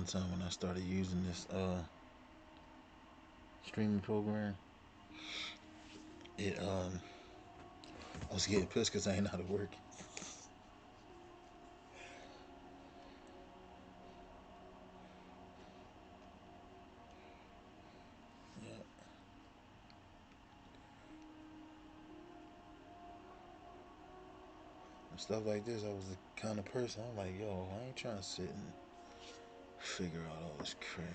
One time when I started using this streaming program, it I was getting pissed because I ain't know how to work. Yeah, and stuff like this. I was the kind of person I'm like, yo, I ain't trying to sit and figure out all this crap.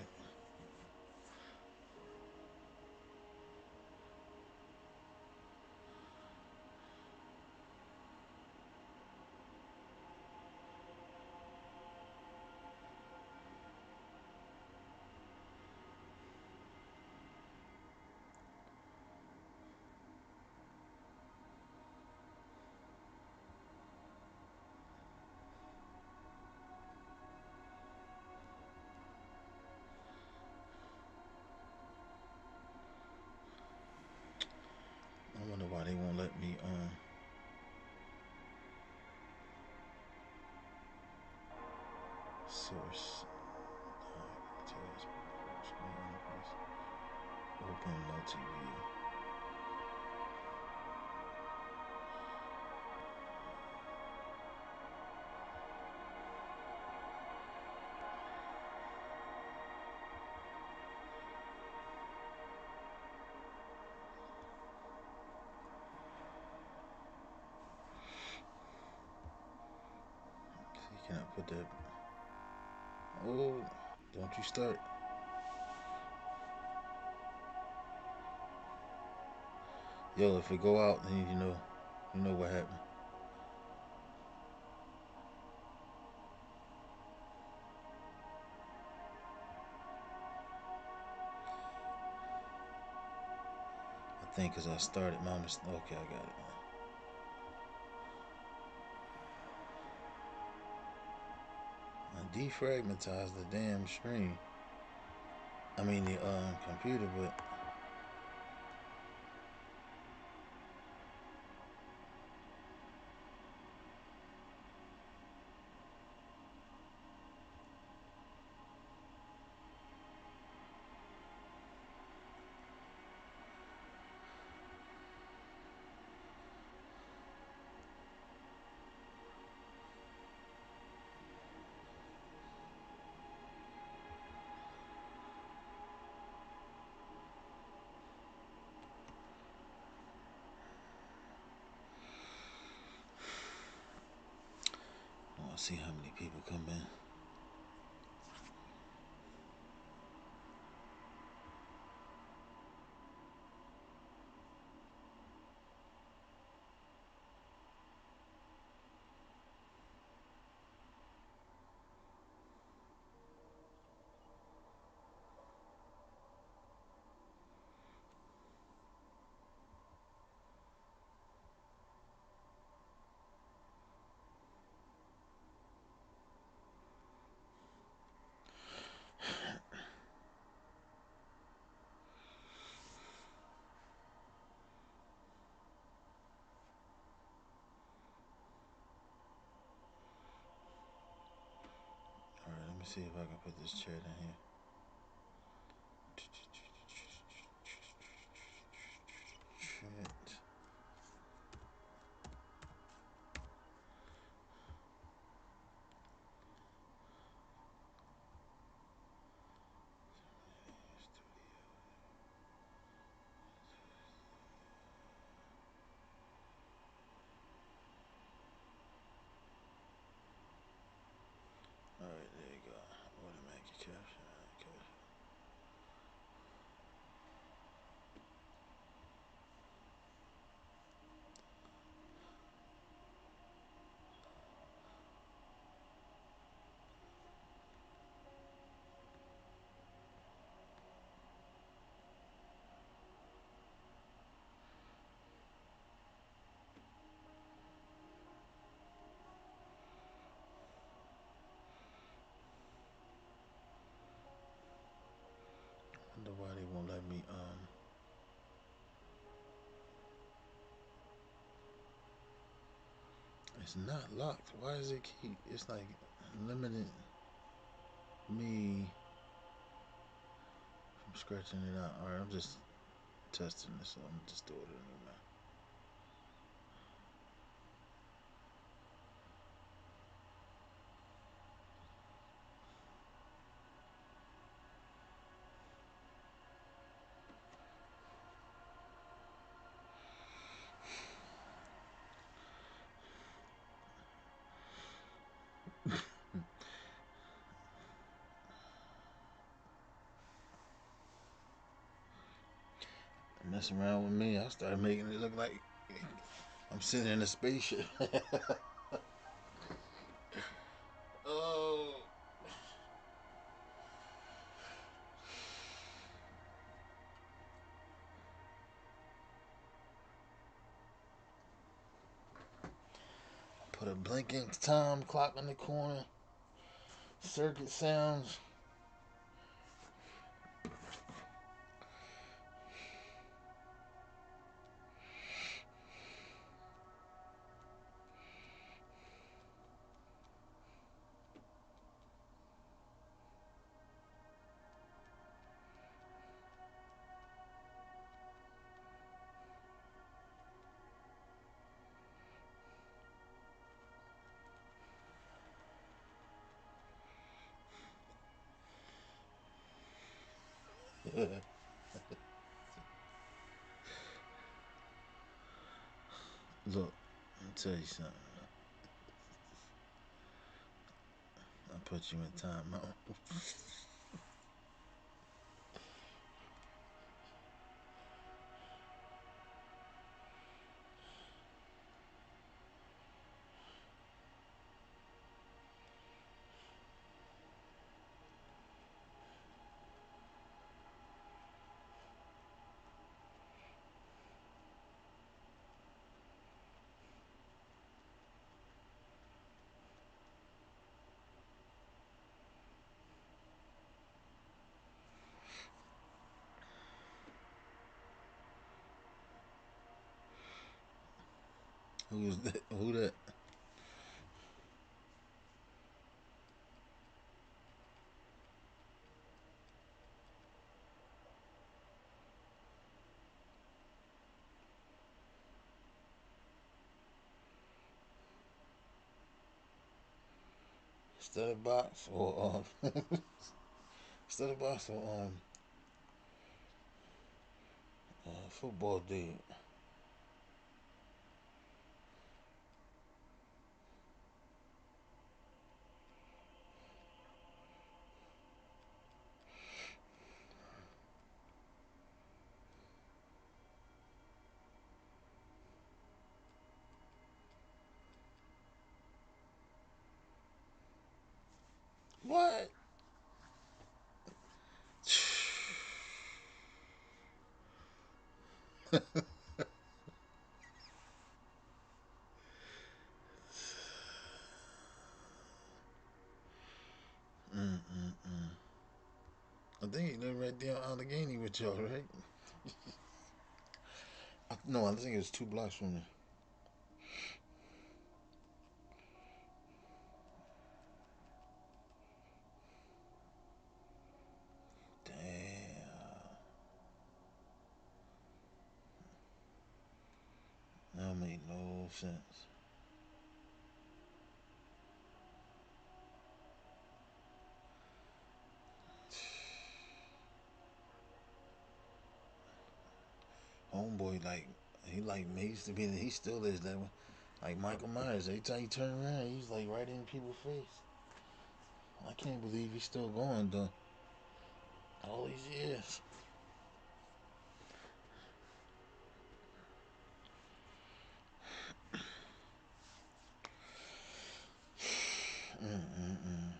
I wonder why they won't let me source. Open multi-view. See, can I put that? Oh, don't you start. Yo, if it go out, then you know what happened. I think because I started my mistake. Okay, I got it. I defragmentized the damn screen. I mean the computer, but I want to see how many people come in. All right, let me see if I can put this chat in here. Chat. All right, there you go. Automatic caption. Okay. Wonder why they won't let me. It's not locked. Why does it keep? It's like limited. Me, I'm scratching it out. All right, I'm just testing this. So I'm just doing it anyway. Messing around with me, I started making it look like I'm sitting in a spaceship. Oh, put a blinking time clock in the corner. Circuit sounds. Look, I'll tell you something. I'll put you in timeout. Who's that? Who that? Study box or study box or football dude. What? Mm-mm-mm. I think he lived right there in Allegheny with y'all, right? No, I think it was 2 blocks from me. Damn. That made no sense. Homeboy, like, he used to be, he still is that one. Like Michael Myers, every time he turn around, he's like right in people's face. I can't believe he's still going, though. All these years. Mm-mm-mm.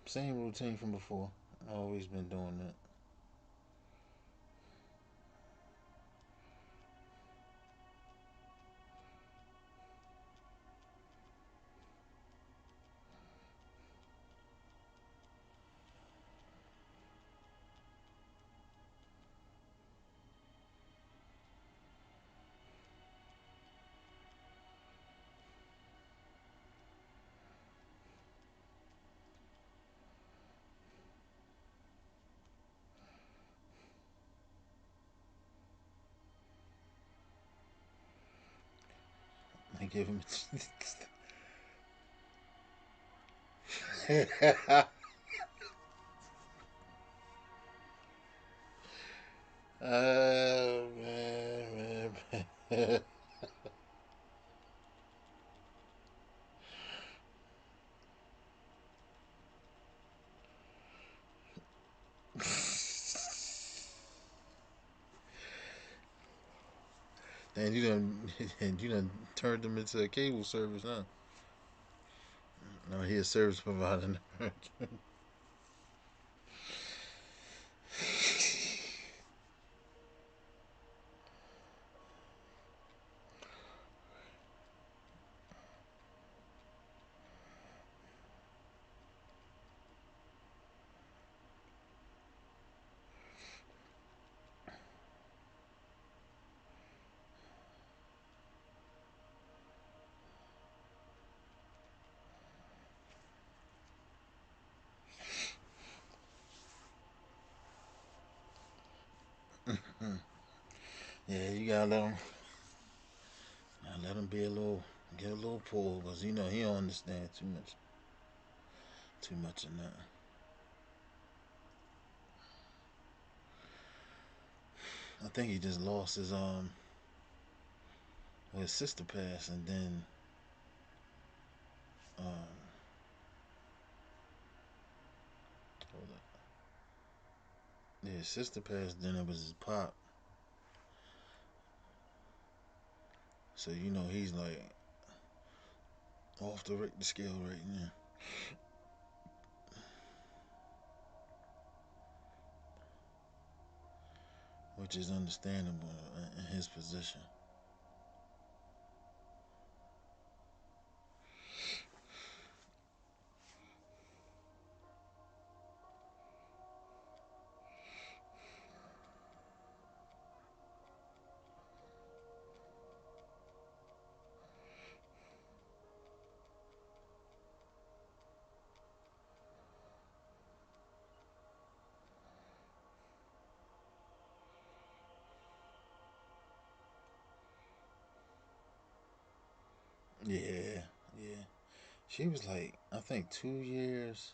Same routine from before. Always been doing that. I give him. Man, man. And you done, and you done turned him into a cable service, huh? No, he a service provider. Yeah, you gotta let him be a little, get a little pull, cause you know he don't understand too much of that. I think he just lost his well, his sister passed, and then um, hold up. Yeah, his sister passed, then it was his pop. So you know he's like off the Richter scale right now, which is understandable in his position. Yeah, yeah. She was like, I think 2 years.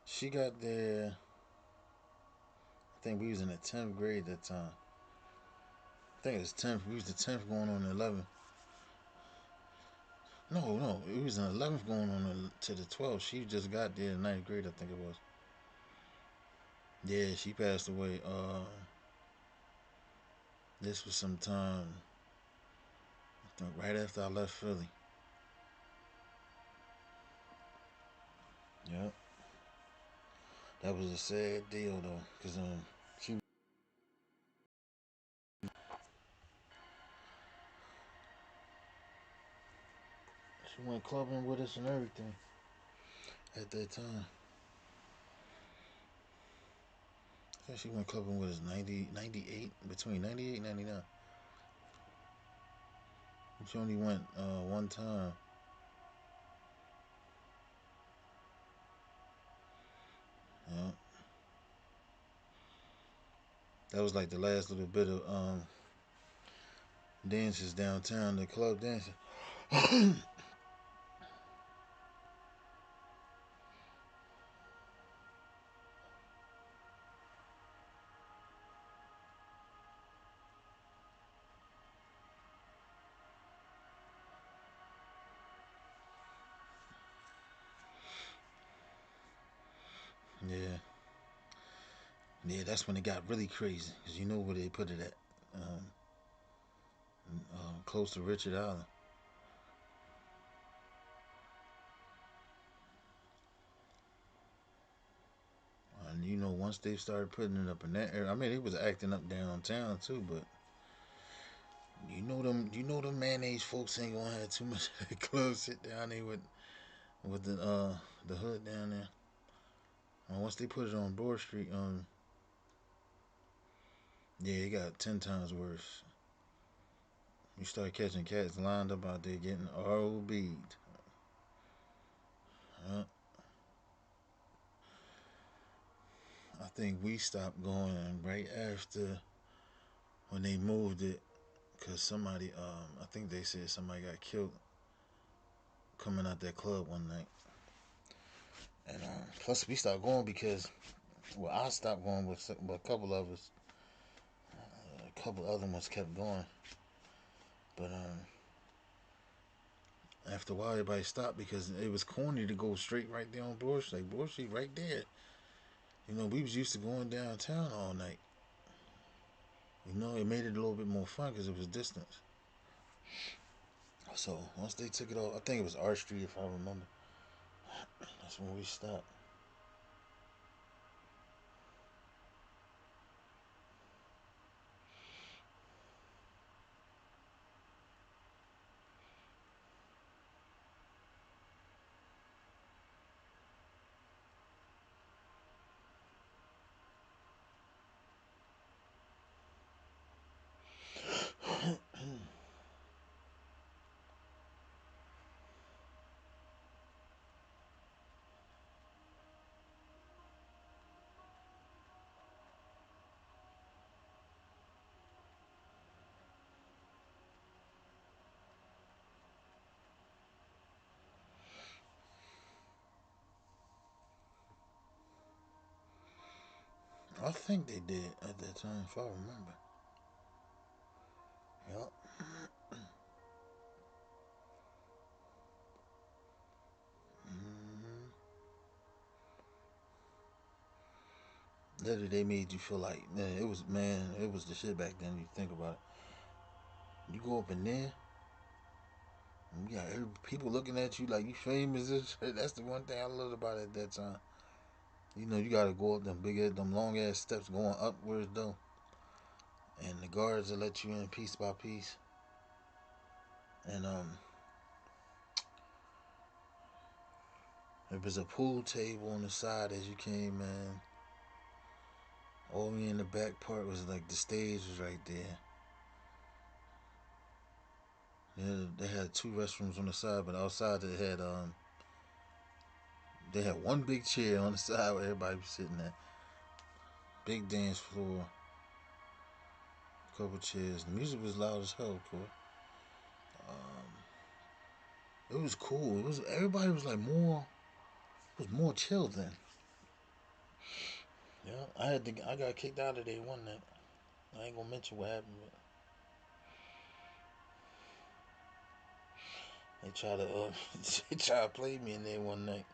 She got there. I think we was in the 10th grade at that time. I think it was 10th. We was the 10th going on the 11th. No, no, it was in 11th going on to the 12th. She just got there in ninth grade, I think it was. Yeah, she passed away. This was sometime, I think, right after I left Philly. Yep, that was a sad deal though, cause she went clubbing with us and everything at that time. I think she went clubbing with us 90, 98, between 98 and 99. She only went one time. Yeah, that was like the last little bit of dances downtown, the club dancing. Yeah, yeah, that's when it got really crazy, cause you know where they put it at, um, close to Richard Island. And once they started putting it up in that area, I mean, it was acting up downtown too. But them mayonnaise folks ain't gonna have too much of the club sit down there with the hood down there. And once they put it on Broad Street, yeah, it got 10 times worse. You start catching cats lined up out there getting ROB'd. Uh, I think we stopped going right after when they moved it because somebody, I think they said somebody got killed coming out that club one night. And plus, we stopped going because, well, I stopped going with a couple of us. A couple other ones kept going. But after a while, everybody stopped because it was corny to go straight right there on Broad Street. Like, Broad Street right there. We was used to going downtown all night. It made it a little bit more fun because it was distance. So once they took it off, I think it was Art Street if I remember. That's when we stopped. I think they did at that time, if I remember. Yep. Mm-hmm. Literally, they made you feel like it was the shit back then. You think about it. You go up in there, and you got people looking at you like you famous. That's the one thing I loved about it at that time. You gotta go up them long ass steps going upwards though, and the guards will let you in piece by piece. And there was a pool table on the side as you came in. All the way in the back part was like the stage was right there. Yeah, they had two restrooms on the side, but outside they had one big chair on the side where everybody was sitting at. Big dance floor, couple chairs. The music was loud as hell, of course. It was cool. It was everybody was like more. It was more chill then. Yeah, I got kicked out of there one night. I ain't gonna mention what happened, but they tried to they tried to play me in there one night.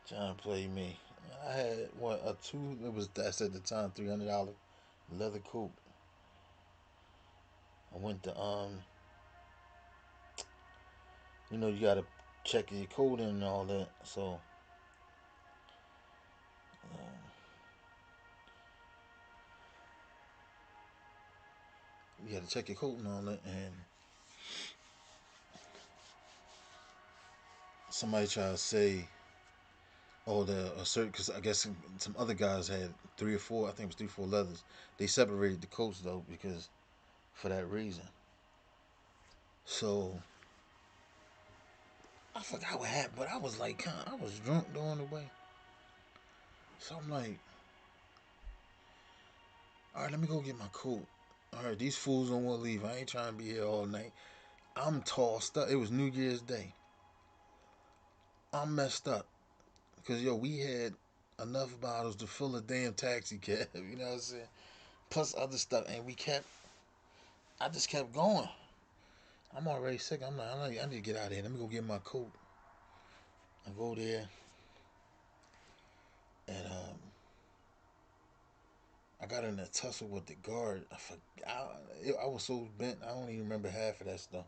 Trying to play me. I had what a two. It was that's at the time $300 leather coupe. I went to you gotta check your code in and all that. So you had to check your code and all that. And somebody tried to say, oh, the a certain because I guess some other guys had three or four. I think it was three, four leathers. They separated the coats though because for that reason. So I forgot what happened, but I was like, I was drunk during the way. So I'm like, all right, let me go get my coat. All right, these fools don't want to leave. I ain't trying to be here all night. I'm tossed up. It was New Year's Day. I'm messed up because we had enough bottles to fill a damn taxi cab. You know what I'm saying? Plus other stuff, and I just kept going. I'm already sick. I need to get out of here. Let me go get my coat. I go there, and I got in a tussle with the guard. I was so bent. I don't even remember half of that stuff.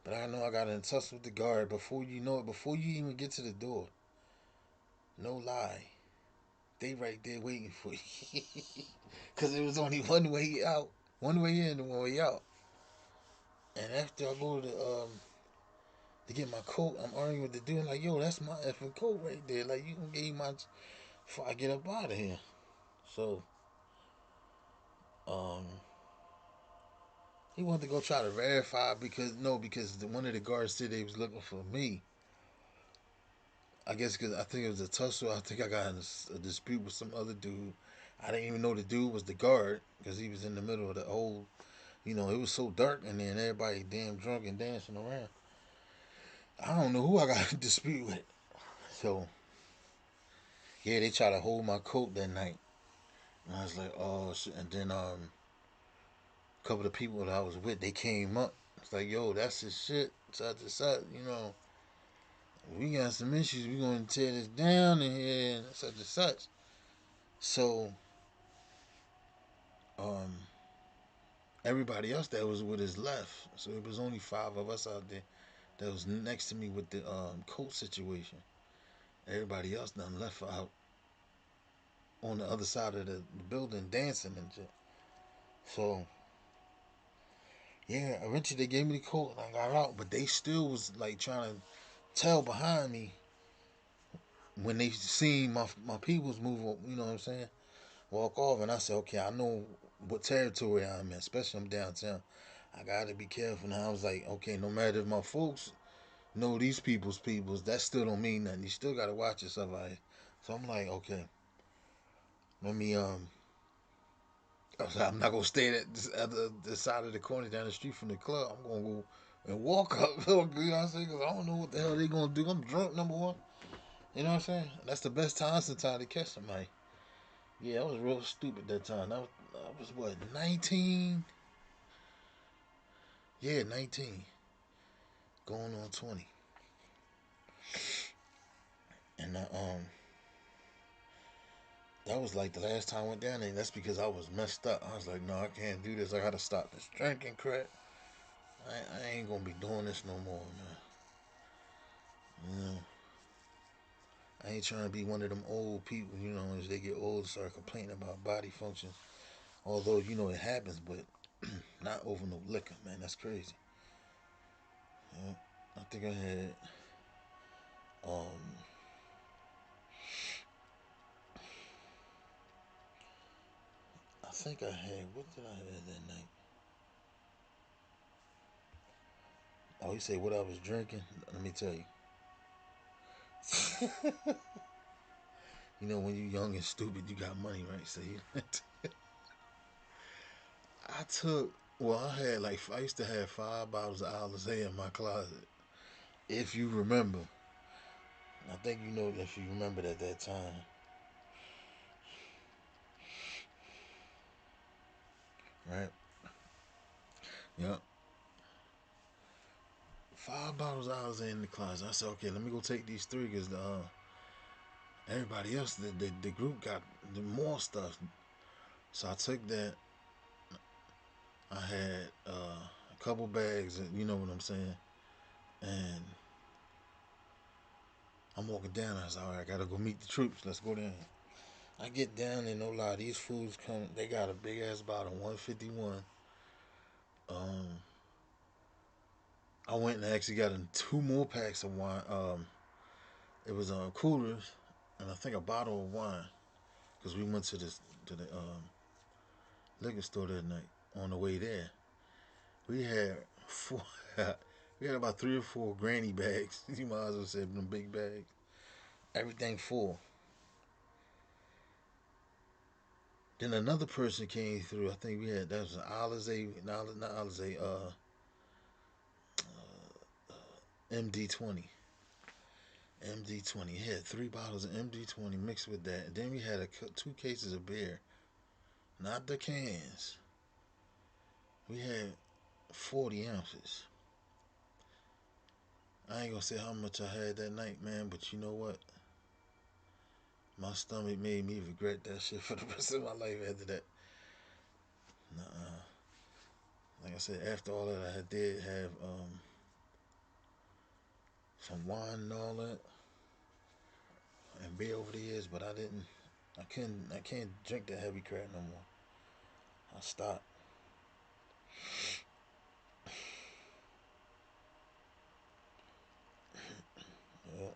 But I know I got in a tussle with the guard. Before you know it, before you even get to the door, no lie, They right there waiting for you. Cause it was only one way out, one way in and one way out. And after I go to get my coat, I'm arguing with the dude like, yo, that's my effing coat right there. Like you can give my before I get up out of here. So um he wanted to go try to verify because no, because one of the guards said they was looking for me. I guess because I think it was a tussle. I think I got in a dispute with some other dude. I didn't even know the dude was the guard because he was in the middle of the whole. It was so dark in there and everybody damn drunk and dancing around. I don't know who I got a dispute with. So yeah, they tried to hold my coat that night. And I was like, oh shit. And then a couple of people that I was with, they came up. It's like, yo, that's his shit. Side to side, we got some issues. We gonna tear this down in here and such and such. So, um, everybody else that was with us left. So it was only five of us out there that was next to me with the coat situation. Everybody else done left out on the other side of the building dancing and shit. So yeah, eventually they gave me the coat and I got out, but they still was like trying to tell behind me when they seen my peoples move. You know what I'm saying? Walk off, and I said, okay, I know what territory I'm in, especially I'm downtown. I gotta be careful. Now I was like, okay, no matter if my folks know these peoples, that still don't mean nothing. You still gotta watch yourself out here. So I'm like, okay, let me I'm not gonna stay at the side of the corner down the street from the club. I'm gonna go and walk up. You know what I'm saying? Because I don't know what the hell they gonna do. I'm drunk, number one. You know what I'm saying? That's the best time sometimes to catch somebody. Yeah, I was real stupid that time. I was what, 19? Yeah, 19. Going on 20. And that was like the last time I went down there. And that's because I was messed up. I was like, no, I can't do this. I gotta stop this drinking crap. I ain't gonna be doing this no more, man. You know, I ain't trying to be one of them old people, as they get old, start complaining about body functions. Although, it happens, but not over no liquor, man. That's crazy. Yeah. I think um, what did I have that night? Oh, you say what I was drinking? Let me tell you. When you're young and stupid, you got money, right? So I took, well, I used to have 5 bottles of Alizé in my closet. If you remember. I think if you remembered at that time. Right? Yep. 5 bottles of Alizé in the closet. I said, okay, let me go take these three because everybody else, the group got the more stuff. So I took that. I had a couple bags, and you know what I'm saying. And I'm walking down. I said, all right, I gotta go meet the troops. Let's go down. I get down and no lie, these fools come. They got a big ass bottle, 151. Um, I went and actually got in 2 more packs of wine. It was coolers, and I think a bottle of wine because we went to the liquor store that night. On the way there, we had four. We had about 3 or 4 granny bags. You might as well say them big bags. Everything full. Then another person came through. I think we had that was an Alizé, not Alizé, MD20. MD20. He had 3 bottles of MD20 mixed with that. And then we had 2 cases of beer. Not the cans. We had 40 ounces. I ain't gonna say how much I had that night, man, but you know what? My stomach made me regret that shit for the rest of my life after that. Nuh-uh. Like I said, after all that, I did have some wine and all that, and beer over the years, but I didn't. I can't drink that heavy crap no more. I stopped. Yeah.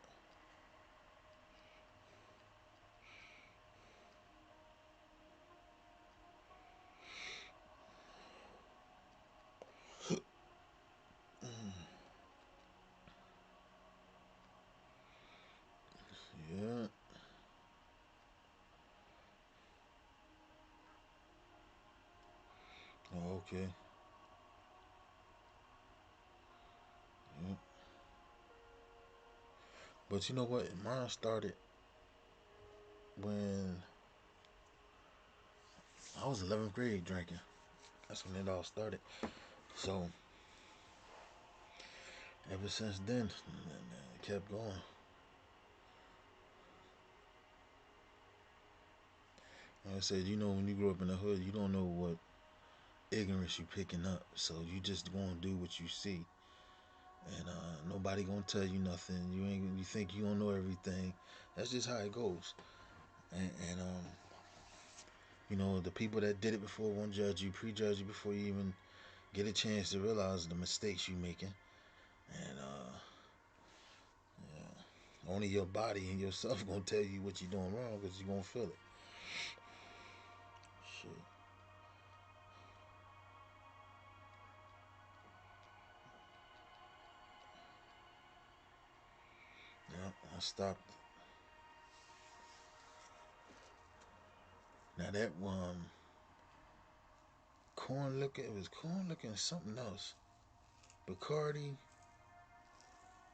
Yeah. Oh, okay. Yeah. But you know what? Mine started when I was 11th grade drinking. That's when it all started. So ever since then, it kept going. Like I said, when you grow up in the hood, you don't know what ignorance you picking up. So you just gonna do what you see, and nobody gonna tell you nothing. You ain't. You think you don't know everything. That's just how it goes. And the people that did it before won't judge you, prejudge you before you even get a chance to realize the mistakes you making. And only your body and yourself gonna tell you what you're doing wrong because you gonna feel it. Shit. Yeah, I stopped. Now that corn liquor, it was corn liquor and something else. Bacardi,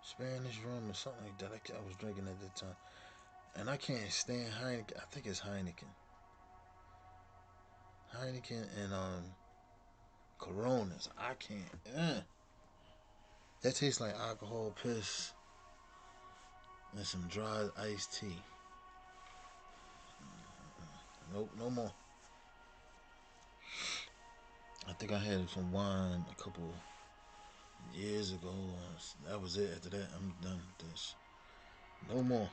Spanish rum, or something like that. I was drinking at the time, and I can't stand Heineken. I think it's Heineken and Coronas. I can't. That tastes like alcohol, piss, and some dry iced tea. Nope, no more. I think I had some wine a couple years ago. That was it. After that, I'm done with this. No more.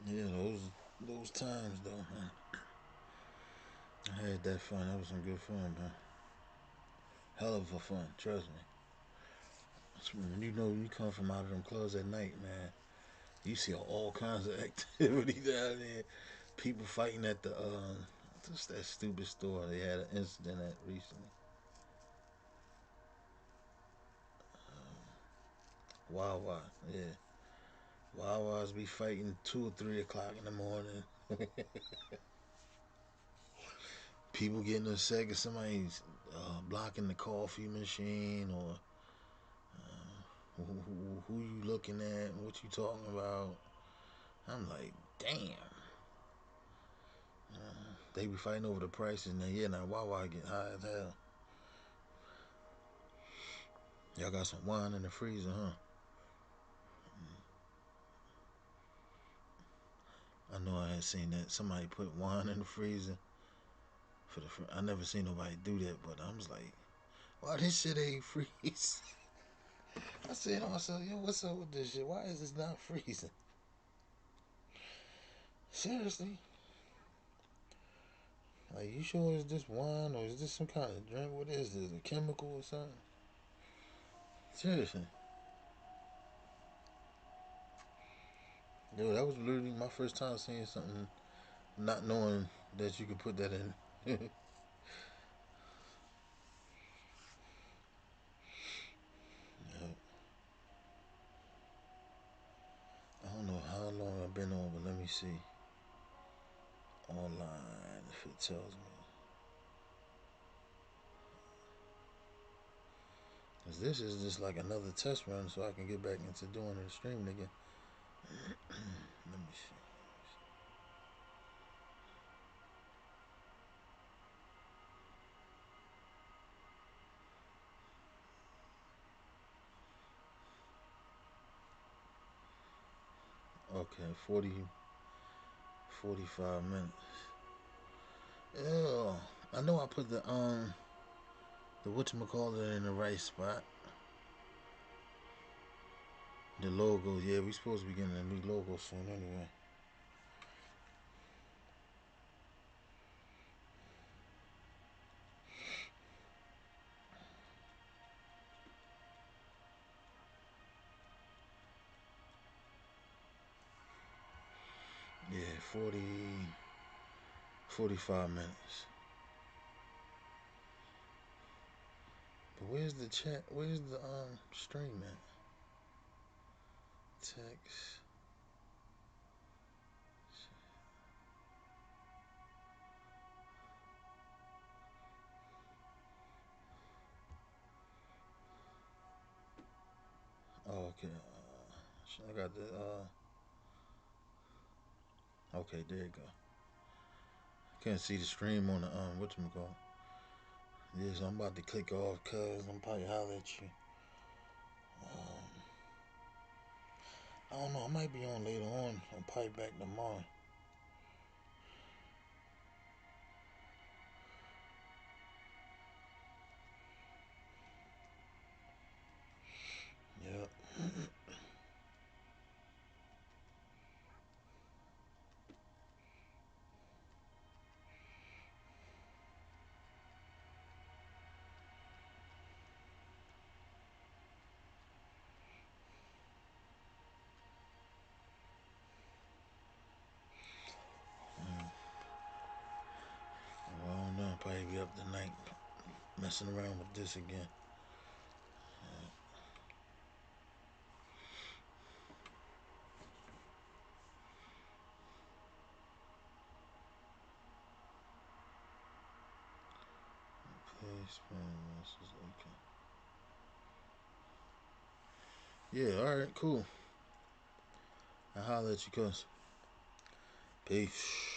Yeah, yeah, those times though, man. I had that fun. That was some good fun, man. Hell of a fun. Trust me. When you come from out of them clubs at night, man, you see all kinds of activity down there. People fighting at the just that stupid store they had an incident at recently. Wawa, yeah. Wawas be fighting 2 or 3 o'clock in the morning. People getting upset because somebody's blocking the coffee machine or who you looking at, what you talking about. I'm like, damn. They be fighting over the prices now. Yeah, now Wawa get high as hell. Y'all got some wine in the freezer, huh? I know I had seen that. Somebody put wine in the freezer for the. I never seen nobody do that, but I was like, why this shit ain't freeze? I said to myself, yo, what's up with this shit? Why is this not freezing? Seriously? Like, you sure it's this wine or is this some kind of drink? What is this? A chemical or something? Seriously. Yo, that was literally my first time seeing something, not knowing that you could put that in. Yo, I don't know how long I've been on, but let me see. Online, if it tells me. This is just like another test run so I can get back into doing the streaming again. Let me see. Okay, 45 minutes. Oh, I know I put the whatchamacallit in the right spot. The logo, yeah, we supposed to be getting a new logo soon anyway. Yeah, 45 minutes. But where's the chat? Where's the stream at? Text. Oh, okay. I got the. Okay, there you go. Can't see the stream on the whatchamacallit. Yes, I'm about to click off cause I'm probably holler at you. I don't know. I might be on later on. I'm probably back tomorrow. Yep. Well, I don't know. I'll probably be up tonight messing around with this again. Okay, spam message. Okay. Yeah. All right. Cool. I'll holler at you, cuz. Peace.